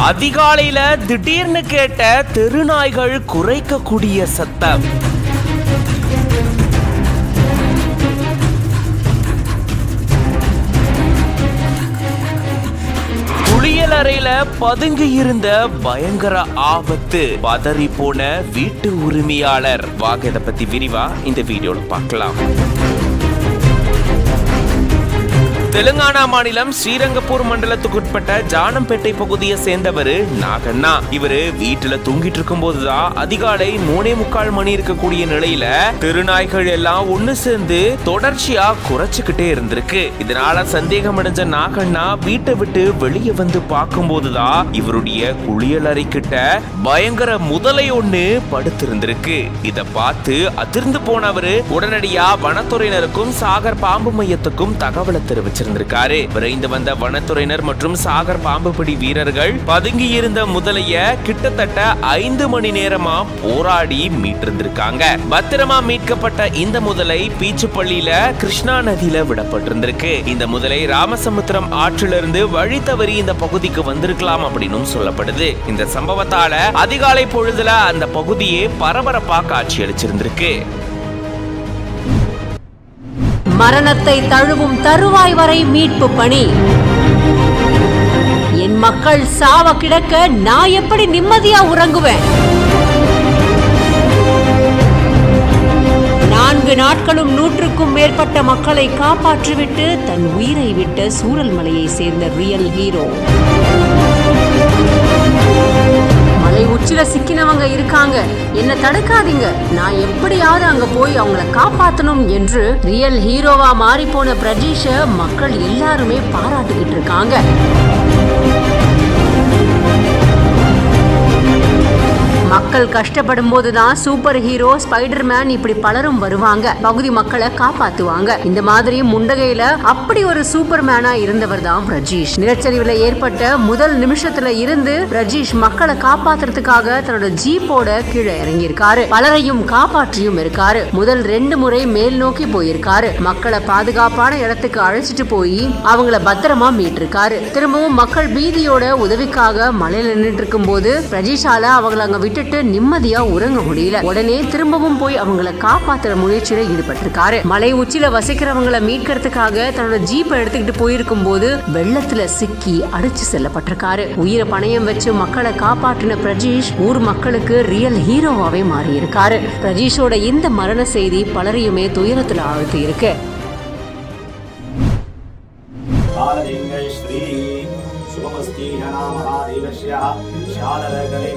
அதிகாலையில திடீர்னு கேட்ட தெருநாய்கள் குரைக்கக்கூடிய சத்தம். குளியலறையில பதுங்கி இருந்த பயங்கர ஆபத்து. பதறி போன வீட்டு உரிமையாளர். வாங்க இதை பத்தி விரிவா இந்த வீடியோல பார்க்கலாம். தெலுங்கானா மாநிலம் ஸ்ரீரங்கப்பூர் மண்டலத்துக்குட்பட்ட ஜானம்பேட்டை பகுதியை சேர்ந்தவர் நாகண்ணா. இவரு வீட்டுல தூங்கிட்டு இருக்கும் போதுதான் அதிகாலை 3:45 மணி இருக்கக்கூடிய நிலையில தெருநாய்கள் எல்லாம் ஒண்ணு சேர்ந்து தொடர்ச்சியா குறைச்சுக்கிட்டே இருந்திருக்கு. இதனால சந்தேகம் அடைஞ்ச நாகண்ணா வீட்டை விட்டு வெளியே வந்து பார்க்கும் போதுதான் இவருடைய குளியலறை கிட்ட பயங்கர முதலை ஒண்ணு படுத்திருந்திருக்கு. இத பார்த்து அதிர்ந்து போனவரு உடனடியா வனத்துறையினருக்கும் சாகர் பாம்பு மையத்துக்கும் தகவலை தெரிவிச்சிருக்காரு. விரைந்து வந்த வனத்துறையினர் மற்றும் சாகர் பாம்பு பிடி வீரர்கள் பதுங்கி இருந்த முதலைய கிட்டத்தட்ட 5 மணி நேரமா போராடி மீட்டிருந்திருக்காங்க. பத்திரமா மீட்கப்பட்ட இந்த முதலை பீச்சுப்பள்ளியில கிருஷ்ணா நதியில விடப்பட்டிருந்திருக்கு. இந்த முதலை ராமசமுத்திரம் ஆற்றிலிருந்து வழி தவறி இந்த பகுதிக்கு வந்திருக்கலாம் அப்படின்னு சொல்லப்படுது. இந்த சம்பவத்தால அதிகாலை பொழுதுல அந்த பகுதியே பரபரப்பா காட்சியளிச்சிருந்திருக்கு. மரணத்தை தழுவும் தருவாய் வரை மீட்பு பணி. என் மக்கள் சாவ கிடக்க நான் எப்படி நிம்மதியா உறங்குவேன்? 4 நாட்களும் 100க்கும் மேற்பட்ட மக்களை காப்பாற்றிவிட்டு தன் உயிரை விட்ட சூரல்மலையை சேர்ந்த ரியல் ஹீரோ. மலை உச்சில சிக்கினவங்க இருக்காங்க, என்ன தடுக்காதீங்க, நான் எப்படியாவது அங்க போய் அவங்கள காப்பாத்தணும் என்று ரியல் ஹீரோவா மாறி போன பிரஜீஷ மக்கள் எல்லாருமே பாராட்டிக்கிட்டு இருக்காங்க. மக்கள் கஷ்டப்படும் போதுதான் சூப்பர் ஹீரோ, ஸ்பைடர்மேன் இப்படி பலரும் வருவாங்க, பகுதி மக்களை காப்பாத்துவாங்க. இந்த மாதிரி முண்டகையில அப்படி ஒரு சூப்பர்மேனா இருந்தவர் தான் பிரஜீஷ். நிலச்சரிவுல ஏற்பட்ட முதல் நிமிஷத்துல இருந்து பிரஜீஷ் மக்களை காப்பாத்துறதுக்காக தன்னோட ஜீப்போட கீழே இறங்கி இருக்காரு. பலரையும் காப்பாற்றியும் இருக்காரு. முதல் 2 முறை மேல் நோக்கி போயிருக்காரு. மக்களை பாதுகாப்பான இடத்துக்கு அழைச்சிட்டு போய் அவங்கள பத்திரமா மீட்டிருக்காரு. திரும்பவும் மக்கள் பீதியோட உதவிக்காக மலையில நின்றுட்டு இருக்கும் போது பிரஜீஷால அவங்களை அங்க விட்டுட்டு நிம்மதியா உறங்க முடியல. உடனே திரும்பவும் போய் அவங்களை காப்பாத்துற முயற்சியில ஈடுபட்டிருக்காரு. மலை உச்சியில வசிக்கிறவங்களை மீட்கிறதுக்காக தன்னோட ஜீப்பை எடுத்துக்கிட்டு போயிருக்கும் போது வெள்ளத்துல சிக்கி அடிச்சு செல்லப்பட்டிருக்காரு. உயிரை பணயம் வச்சு மக்களை காப்பாற்றின பிரஜீஷ் ஊர் மக்களுக்கு ரியல் ஹீரோவாவே மாறி இருக்காரு. பிரஜீஷோட இந்த மரண செய்தி பலரையுமே துயரத்துல ஆழ்த்தி இருக்கு. शालरगणे